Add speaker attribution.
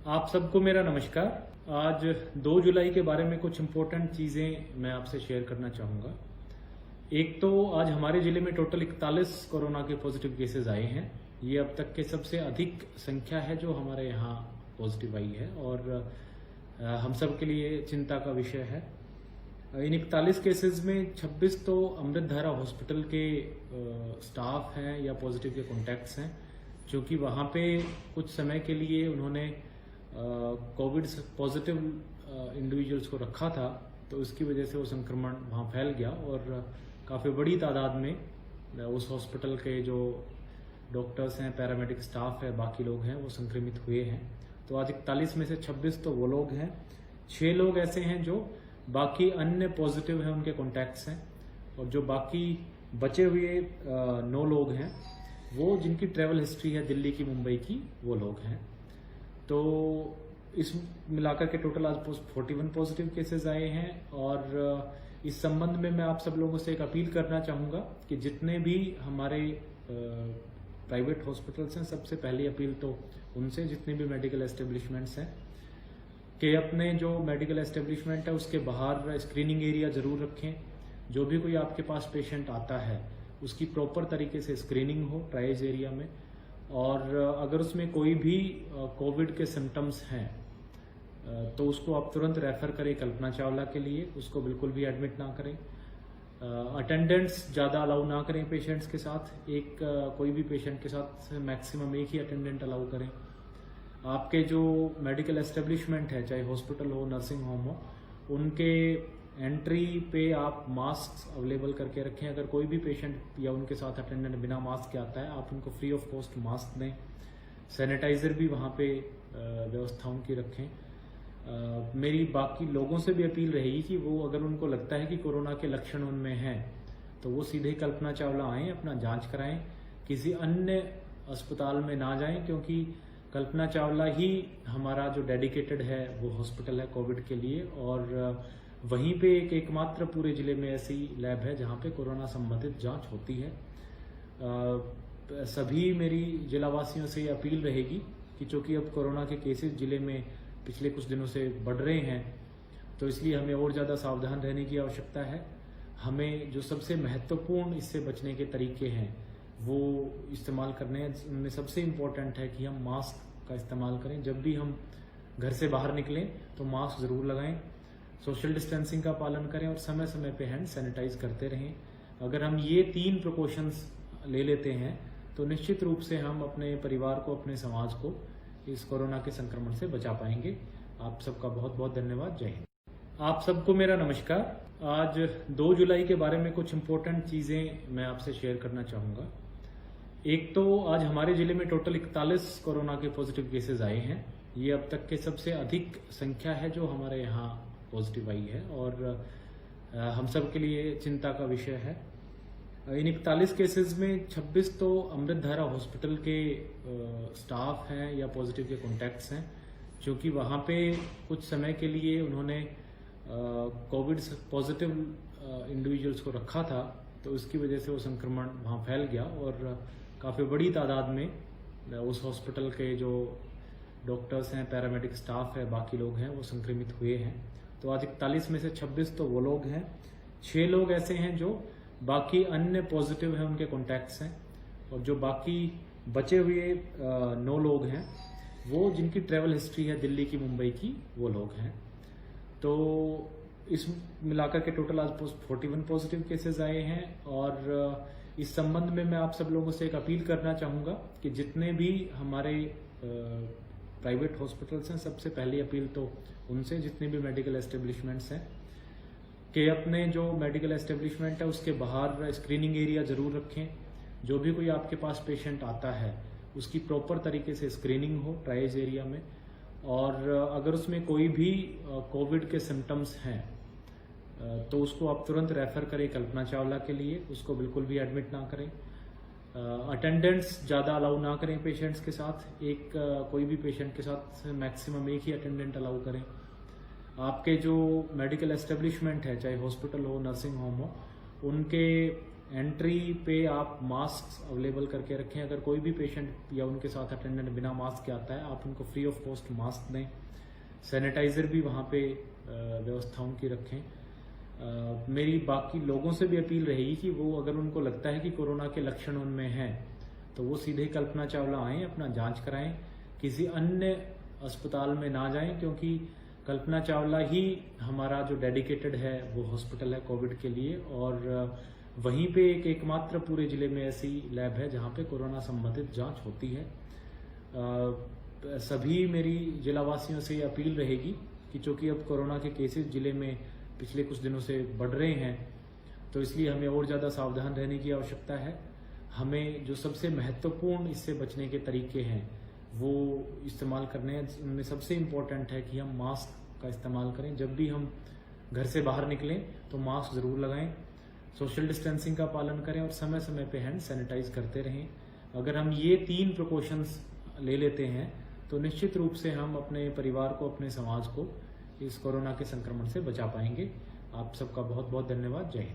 Speaker 1: आप सबको मेरा नमस्कार। आज 2 जुलाई के बारे में कुछ इम्पोर्टेंट चीज़ें मैं आपसे शेयर करना चाहूँगा। एक तो आज हमारे ज़िले में टोटल 41 कोरोना के पॉजिटिव केसेस आए हैं। ये अब तक के सबसे अधिक संख्या है जो हमारे यहाँ पॉजिटिव आई है और हम सब के लिए चिंता का विषय है। इन 41 केसेस में 26 तो अमृतधारा हॉस्पिटल के स्टाफ हैं या पॉजिटिव के कॉन्टैक्ट्स हैं, क्योंकि वहाँ पे कुछ समय के लिए उन्होंने कोविड पॉजिटिव इंडिविजुअल्स को रखा था, तो उसकी वजह से वो संक्रमण वहाँ फैल गया और काफ़ी बड़ी तादाद में उस हॉस्पिटल के जो डॉक्टर्स हैं, पैरामेडिक स्टाफ है, बाकी लोग हैं, वो संक्रमित हुए हैं। तो आज 41 में से 26 तो वो लोग हैं, 6 लोग ऐसे हैं जो बाकी अन्य पॉजिटिव हैं, उनके कॉन्टैक्ट्स हैं, और जो बाकी बचे हुए 9 लोग हैं वो जिनकी ट्रैवल हिस्ट्री है दिल्ली की, मुंबई की, वो लोग हैं। तो इस मिलाकर के टोटल आज 41 पॉजिटिव केसेस आए हैं और इस संबंध में मैं आप सब लोगों से एक अपील करना चाहूँगा कि जितने भी हमारे प्राइवेट हॉस्पिटल्स हैं, सबसे पहली अपील तो उनसे, जितने भी मेडिकल एस्टेब्लिशमेंट्स हैं, कि अपने जो मेडिकल एस्टेब्लिशमेंट है उसके बाहर स्क्रीनिंग एरिया ज़रूर रखें। जो भी कोई आपके पास पेशेंट आता है उसकी प्रॉपर तरीके से स्क्रीनिंग हो ट्राइज एरिया में, और अगर उसमें कोई भी कोविड के सिम्टम्स हैं तो उसको आप तुरंत रेफर करें कल्पना चावला के लिए, उसको बिल्कुल भी एडमिट ना करें। अटेंडेंट्स ज़्यादा अलाउ ना करें पेशेंट्स के साथ, कोई भी पेशेंट के साथ मैक्सिमम एक ही अटेंडेंट अलाउ करें। आपके जो मेडिकल एस्टेब्लिशमेंट है, चाहे हॉस्पिटल हो, नर्सिंग होम हो, उनके एंट्री पे आप मास्क अवेलेबल करके रखें। अगर कोई भी पेशेंट या उनके साथ अटेंडेंट बिना मास्क के आता है, आप उनको फ्री ऑफ कॉस्ट मास्क दें। सैनिटाइज़र भी वहाँ पे व्यवस्था उनकी रखें। मेरी बाकी लोगों से भी अपील रहेगी कि वो अगर उनको लगता है कि कोरोना के लक्षण उनमें हैं तो वो सीधे कल्पना चावला आएँ, अपना जांच कराएं, किसी अन्य अस्पताल में ना जाएं, क्योंकि कल्पना चावला ही हमारा जो डेडिकेटेड है वो हॉस्पिटल है कोविड के लिए, और वहीं पे एकमात्र पूरे जिले में ऐसी लैब है जहाँ पे कोरोना संबंधित जांच होती है। सभी मेरी जिलावासियों से अपील रहेगी कि चूंकि अब कोरोना के केसेस जिले में पिछले कुछ दिनों से बढ़ रहे हैं, तो इसलिए हमें और ज़्यादा सावधान रहने की आवश्यकता है। हमें जो सबसे महत्वपूर्ण इससे बचने के तरीके हैं वो इस्तेमाल करने हैं। उनमें सबसे इम्पोर्टेंट है कि हम मास्क का इस्तेमाल करें। जब भी हम घर से बाहर निकलें तो मास्क ज़रूर लगाएं, सोशल डिस्टेंसिंग का पालन करें और समय समय पे हैंड सैनिटाइज करते रहें। अगर हम ये 3 प्रिकॉशंस ले लेते हैं तो निश्चित रूप से हम अपने परिवार को, अपने समाज को इस कोरोना के संक्रमण से बचा पाएंगे। आप सबका बहुत बहुत धन्यवाद। जय हिंद। आप सबको मेरा नमस्कार। आज 2 जुलाई के बारे में कुछ इम्पोर्टेंट चीज़ें मैं आपसे शेयर करना चाहूँगा। एक तो आज हमारे ज़िले में टोटल 41 कोरोना के पॉजिटिव केसेस आए हैं। ये अब तक के सबसे अधिक संख्या है जो हमारे यहाँ पॉजिटिव आई है और हम सब के लिए चिंता का विषय है। इन 41 केसेस में 26 तो अमृतधारा हॉस्पिटल के स्टाफ हैं या पॉजिटिव के कॉन्टैक्ट्स हैं, क्योंकि वहाँ पे कुछ समय के लिए उन्होंने कोविड पॉजिटिव इंडिविजुअल्स को रखा था, तो उसकी वजह से वो संक्रमण वहाँ फैल गया और काफ़ी बड़ी तादाद में उस हॉस्पिटल के जो डॉक्टर्स हैं, पैरामेडिक स्टाफ है, बाकी लोग हैं, वो संक्रमित हुए हैं। तो आज 41 में से 26 तो वो लोग हैं, 6 लोग ऐसे हैं जो बाकी अन्य पॉजिटिव हैं, उनके कॉन्टैक्ट्स हैं, और जो बाकी बचे हुए 9 लोग हैं वो जिनकी ट्रैवल हिस्ट्री है दिल्ली की, मुंबई की, वो लोग हैं। तो इस मिलाकर के टोटल आज 41 पॉजिटिव केसेस आए हैं और इस संबंध में मैं आप सब लोगों से एक अपील करना चाहूँगा कि जितने भी हमारे प्राइवेट हॉस्पिटल्स हैं, सबसे पहली अपील तो उनसे, जितने भी मेडिकल एस्टेब्लिशमेंट्स हैं, कि अपने जो मेडिकल एस्टेब्लिशमेंट है उसके बाहर स्क्रीनिंग एरिया ज़रूर रखें। जो भी कोई आपके पास पेशेंट आता है उसकी प्रॉपर तरीके से स्क्रीनिंग हो ट्राइज एरिया में, और अगर उसमें कोई भी कोविड के सिम्टम्स हैं तो उसको आप तुरंत रेफर करें कल्पना चावला के लिए, उसको बिल्कुल भी एडमिट ना करें। अटेंडेंट्स ज़्यादा अलाउ ना करें पेशेंट्स के साथ, कोई भी पेशेंट के साथ मैक्सिमम एक ही अटेंडेंट अलाउ करें। आपके जो मेडिकल एस्टेब्लिशमेंट है, चाहे हॉस्पिटल हो, नर्सिंग होम हो, उनके एंट्री पे आप मास्क अवेलेबल करके रखें। अगर कोई भी पेशेंट या उनके साथ अटेंडेंट बिना मास्क के आता है, आप उनको फ्री ऑफ कॉस्ट मास्क दें। सैनिटाइजर भी वहाँ पे व्यवस्था उनकी रखें। मेरी बाकी लोगों से भी अपील रहेगी कि वो अगर उनको लगता है कि कोरोना के लक्षण उनमें हैं तो वो सीधे कल्पना चावला आएँ, अपना जांच कराएं, किसी अन्य अस्पताल में ना जाएं, क्योंकि कल्पना चावला ही हमारा जो डेडिकेटेड है वो हॉस्पिटल है कोविड के लिए, और वहीं पे एकमात्र पूरे जिले में ऐसी लैब है जहां पे कोरोना संबंधित जांच होती है। सभी मेरी जिलावासियों से अपील रहेगी कि चूंकि अब कोरोना के केसेस जिले में पिछले कुछ दिनों से बढ़ रहे हैं, तो इसलिए हमें और ज़्यादा सावधान रहने की आवश्यकता है। हमें जो सबसे महत्वपूर्ण इससे बचने के तरीके हैं वो इस्तेमाल करने हैं। उनमें सबसे इम्पोर्टेंट है कि हम मास्क का इस्तेमाल करें। जब भी हम घर से बाहर निकलें तो मास्क ज़रूर लगाएं, सोशल डिस्टेंसिंग का पालन करें और समय समय पे हैंड सैनिटाइज करते रहें। अगर हम ये 3 प्रिकॉशंस ले लेते हैं तो निश्चित रूप से हम अपने परिवार को, अपने समाज को इस कोरोना के संक्रमण से बचा पाएंगे। आप सबका बहुत बहुत धन्यवाद। जय हिंद।